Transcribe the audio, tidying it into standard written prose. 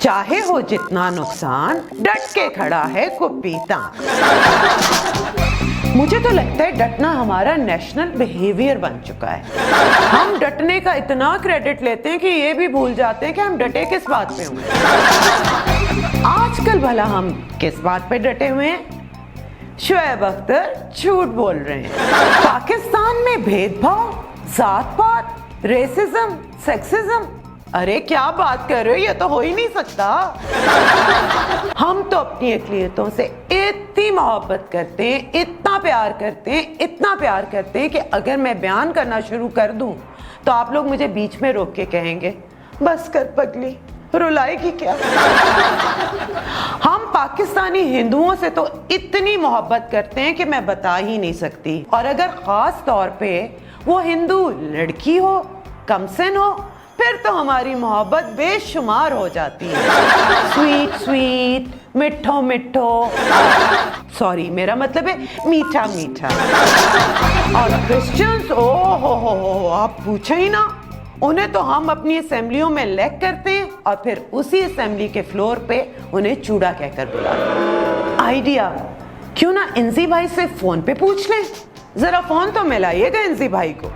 चाहे हो जितना नुकसान, डट के खड़ा है कुपीता। मुझे तो लगता है डटना हमारा नेशनल बिहेवियर बन चुका है। हम डटने का इतना क्रेडिट लेते हैं कि ये भी भूल जाते हैं कि हम डटे किस बात पे हुए। आजकल भला हम किस बात पे डटे हुए हैं? शोएब अख्तर झूठ बोल रहे हैं। पाकिस्तान में भेदभाव, जात पात, रेसिज्म, सेक्सिज्म, अरे क्या बात कर रहे हो, ये तो हो ही नहीं सकता। हम तो अपनी अक़लियतों से इतनी मोहब्बत करते हैं, इतना प्यार करते हैं, इतना प्यार करते हैं कि अगर मैं बयान करना शुरू कर दूं तो आप लोग मुझे बीच में रोक के कहेंगे बस कर पगली, रुलाएगी क्या। हम पाकिस्तानी हिंदुओं से तो इतनी मोहब्बत करते हैं कि मैं बता ही नहीं सकती। और अगर खास तौर पे वो हिंदू लड़की हो, कमसिन हो, फिर तो हमारी मोहब्बत बेशुमार हो जाती है। स्वीट स्वीट, मिठो मिठो, सॉरी मेरा मतलब है मीठा मीठा। और क्रिश्चियंस, ओ हो, आप पूछे ही ना, उन्हें तो हम अपनी असेंबलियों में लेग करते हैं और फिर उसी असेंबली के फ्लोर पे उन्हें चूड़ा कहकर बुलाते हैं। आइडिया, क्यों ना इंजी भाई से फोन पे पूछ लें? जरा फोन तो मिलाइएगा इंजी भाई को।